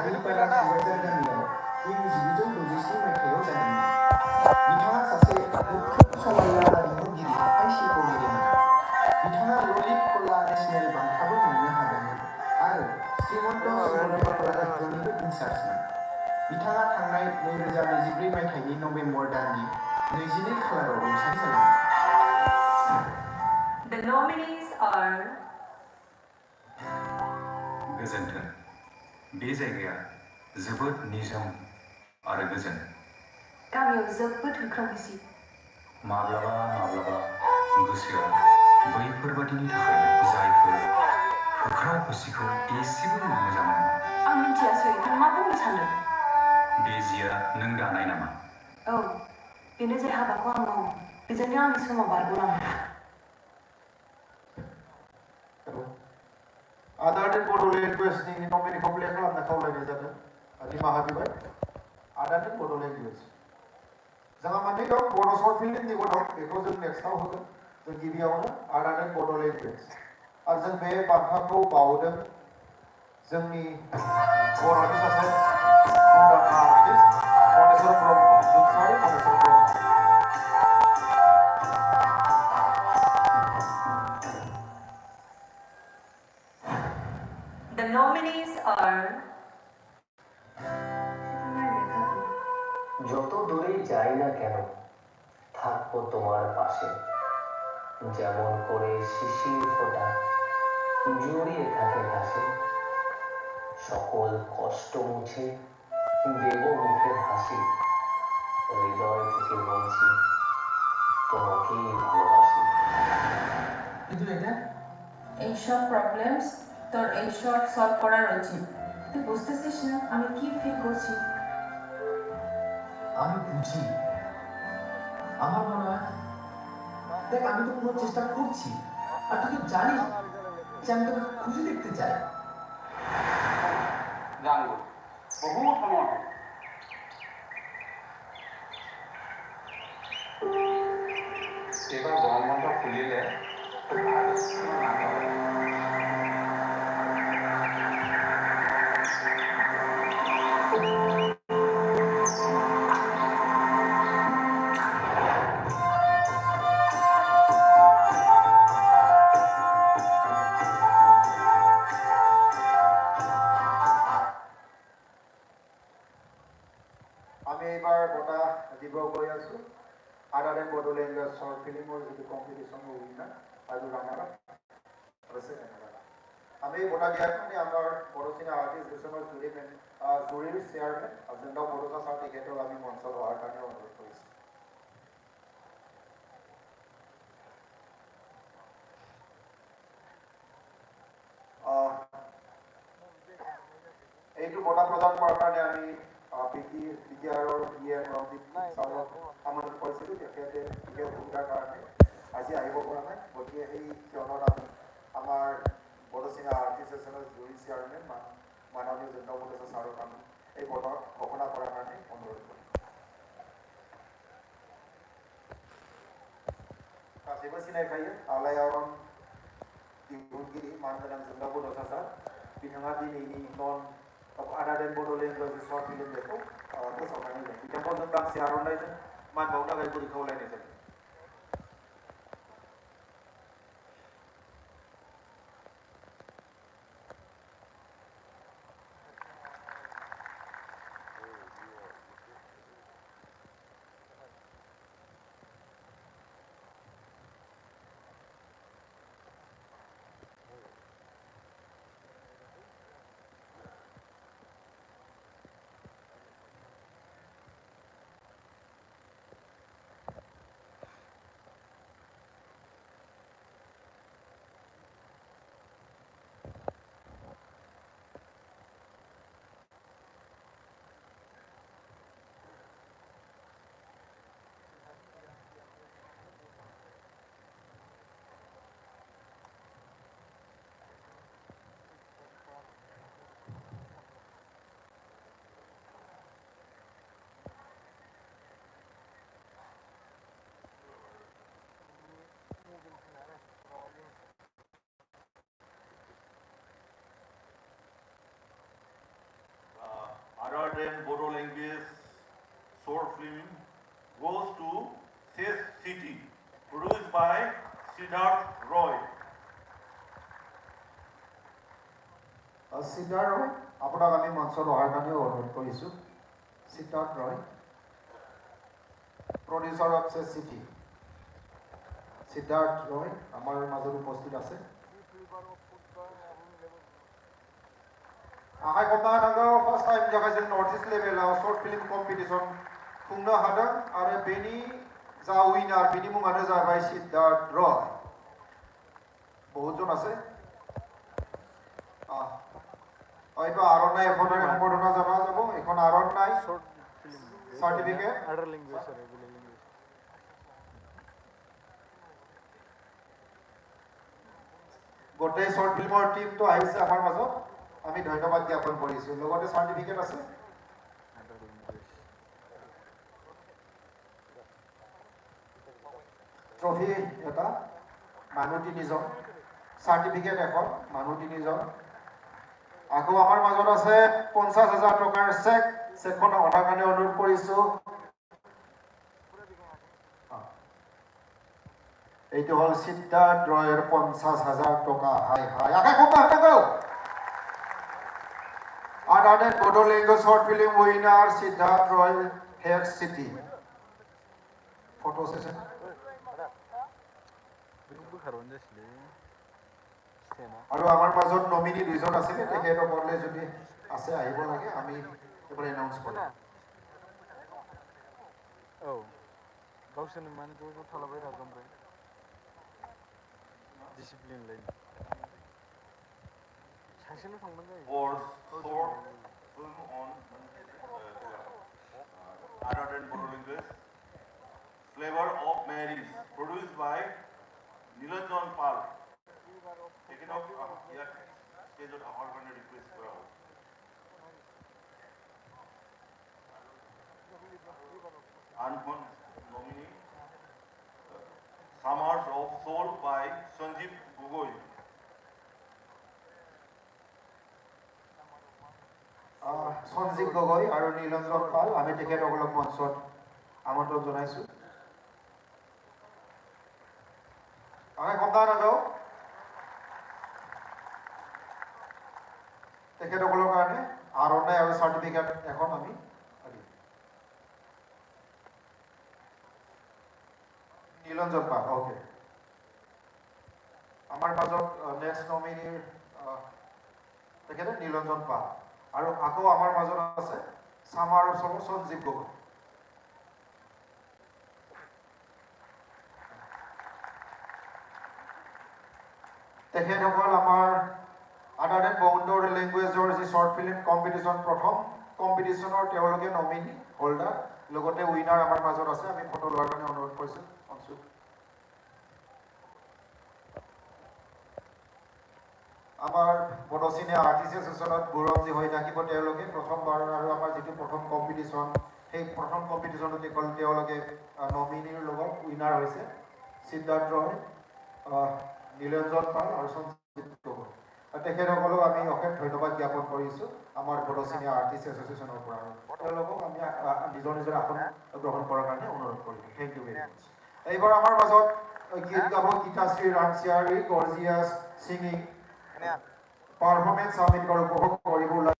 बारिपारा सुबाइजार गामियाव इं 1967 मायथाइयाव जादोंमोन। बिथाङा सासे गोख्रों समायना दिहुनगिरि फावखुंगुरमोन। बिथाङा ललित कला नेशनेल बान्थाबो मोननो हादोंमोन आरो श्रीमन्त सुब्रमण्य कलारत्ननिबो इनचार्जमोन। बिथाङा थांनाय 2024 मायथाइनि नभेम्बर दाननि 22 खालाराव रुंसारि जादोंमोन। The nominees are गोजोन्थों। बे जायगाया जोबोद निजोम आरो गोजोन। गामियाव जोबोद होख्रांसि। माब्लाबा गोसोआ बैफोरबादिनि थाखाय जायफोर होख्राव होसिखौ एसेबो मोजां मोना। आं मिथियासै नों मा बुंनो सानदों? बे जिया नों दानाय नामा? औ, बेनो जाय हाबाखौ आं मावो। बेजोंनो आंनि समा बारग'लाङो। आदानि बड'लेण्ड वेस्टनि नमिनिखौ प्ले खालामनो खावलायनाय जादों। निमाहा बिबाय। आदानि बड'लेण्ड वेस्ट। जोंहा मोननै दं, बड' शर्ट फिल्मनिबो दं, बेखौ जों नेक्स्टआव होगोन। जों गिबियावनो आदानि बड'लेण्ड वेस्ट। आरो जों बे बान्थाखौ बावदों जोंनि बर'नि सासे मुंदांखा आर्टिस्ट मनेस्वर ब्रह्म, रुंसारि मनेस्वर ब्रह्म। The nominees are যত দূরে যাই না কেন থাকবো তোমার পাশে, যেমন করে শিশির ফোঁটা জড়িয়ে থাকে ঘাসে, সকল কষ্ট মুছে দেব মুখের হাসি, হৃদয় থেকে বলছি তোমাকেই ভালোবাসি। কিন্তু এটা এইসব প্রবলেমস তোর এইসব সলভ করার উচিত। তুই বুঝতেছিস না আমি কি ফিল করছি? আমি বুঝি, আমার মনে হয় দেখ আমি তো পুরো চেষ্টা করছি, আর তুই তো জানিস যে আমি তোকে খুশি দেখতে চাই। জানবো বহু সময় এবার গণমন্ত্র খুলিলে আমি এইবাৰ বঁটা দিব গৈ আছোঁ আদানি বড'লেণ্ড শ্বৰ্ট ফিল্মৰ যিটো কম্পিটিশ্যনৰ উইনাৰ আৰু ৰানাৰ আছে। আমি এই বঁটা দিয়াৰ কাৰণে আমাৰ বড়োচিনা আৰ্টিষ্ট এছ'চিয়েশ্যনৰ জুৰীৰ চেয়াৰমেন যোনদাও বড়োচা ছাৰ তেখেতক আমি মঞ্চত অহাৰ কাৰণে অনুৰোধ কৰিছোঁ। এইটো বঁটা প্ৰদান কৰাৰ কাৰণে আমি বিটিআৰৰ BM ৰঞ্জিত ছাৰক আমন্ত্ৰণ কৰিছিলোঁ। তেখেতে বিশেষ সুবিধাৰ কাৰণে আজি আহিব পৰা নাই, গতিকে সেই ক্ষণত আমি আমাৰ বড়োচিনা আৰ্টিষ্ট এছ'চিয়েশ্যনৰ জুৰী চেয়াৰমেন মাননীয় যোনদাও বড়োচা ছাৰক আমি এই বঁটা ঘোষণা কৰাৰ কাৰণে অনুৰোধ কৰিম। गासैबो सिनायखायो आलायारन दिहुनगिरि मानगोनां जोंदाव बड'सा सार। बिथाङा दिनैनि नन आदानि बड'लेण्ड शर्ट फिल्म बेखौ फोसावनानै होदों। बिथांखौ जों गांसे आर'नाइजों मान बावनो थाखाय गुरै खावलायनाय जादों। Adaden Bodo language short film goes to Ses City, produced by Siddharth Roy. Siddharth Roy, আপোনাক আমি মঞ্চত অহাৰ কাৰণে অনুৰোধ কৰিছোঁ। Siddharth Roy, producer of Ses City. Siddharth Roy আমাৰ মাজত উপস্থিত আছে। আহাই কমদানাগাঁও ফাৰ্ষ্ট টাইম জগাইছিল নৰ্থ ইষ্ট লেভেলাव শৰ্ট ফিল্ম কম্পিটিশ্যন खुंनो हादों आरो बेनि जा उइनार बेनि मुङानो जाबाय सिद्धार्थ रय। बहुतजन আছে। হয়তো আরনাই এখন সম্বোধনা জানা যাব। এখন আরনাই সার্টিফিকেট আদার ল্যাঙ্গুয়েজ গোটেই শর্ট ফিল্মৰ টিমটো আহিছে আমাৰ মাজত। আমি ধন্যবাদ জ্ঞাপন কৰিছো। লগতে সাৰ্টিফিকেট আছে। ট্ৰফি এটা মানুহ তিনিজন, সাৰ্টিফিকেট এখন মানুহ তিনিজন। আকৌ আমাৰ মাজত আছে 50,000 টকাৰ চেক। চেকখন অনাৰ কাৰণে অনুৰোধ কৰিছো। এইটো হল সিদ্ধার্থ রয়ের 50,000 টাকা। হাই হাই আগে কত টাকা Adaden Bodo language short film winner Siddharth Roy, Head City. Photo session. আৰু আমাৰ মাজত নমিনি দুইজন আছে। তেখেত বৰলে যদি আছে আহিব লাগে। আমি এবাৰ এনাউন্স কৰিম। गावसोरनो माने ज' ज' थालाबाय थागोन ओमफ्राय डिसिप्लिन लाइन सासेल' थांबानो जायो। Or short film on Adaden Bodo language Flavor of Marriage, produced by Nilanjan Pal. Taken off here stage of our kind request for us. Unfun nominee Summers of Soul by Sanjeev Gogoi. Sanjeev Gogoi আৰু নীলঞ্জন পাল আমি তেখেতসকলক মঞ্চত আমন্ত্ৰণ জনাইছো। আমি কমদানাগাঁও তেখেতসকলৰ কাৰণে আৰনাই আৰু সাৰ্টিফিকেট এখন আমি নীলঞ্জন পাল। ওকে আমাৰ মাজত নেক্সট নমিনিৰ তেখেতে নীলঞ্জন পাল আৰু আকৌ আমাৰ মাজত আছে সামাৰ সঞ্জীৱ গগৈ। তেখেতসকল আমাৰ আদাদেন বৌদ্ধ লেংগুৱেজৰ যি শৰ্ট ফিল্ম কম্পিটিশ্যন প্ৰথম কম্পিটিশ্যনৰ তেওঁলোকে নমিনি হোল্ডাৰ লগতে উইনাৰ আমাৰ মাজত আছে। আমি ফটো লোৱাৰ কাৰণে অনুৰোধ কৰিছো। আমাৰ বড়ো চিনিয়ৰ আৰ্টিষ্ট এছ'চিয়েশ্যনত বুৰঞ্জী হৈ থাকিব তেওঁলোকে প্ৰথমবাৰ। আৰু আমাৰ যিটো প্ৰথম কম্পিটিশ্যন সেই প্ৰথম কম্পিটিশ্যনত তেওঁলোকে নমিনিৰ লগত উইনাৰ হৈছে সিদ্ধাৰ্থ ৰয়, নীলঞ্জন পাল আৰু সঞ্জীৱ গগৈ। তেখেতসকলক আমি অশেষ ধন্যবাদ জ্ঞাপন কৰিছো আমাৰ বড়ো চিনিয়ৰ আৰ্টিষ্ট এছ'চিয়েশ্যনৰ পৰা। তেওঁলোকক আমি নিজৰ নিজৰ আসন গ্ৰহণ কৰাৰ কাৰণে অনুৰোধ কৰিছো। Thank you very much. এইবাৰ আমাৰ মাজত গীত গাব Gitashree Ramchiary gorgeous singing performance আমি উপভোগ কৰিব।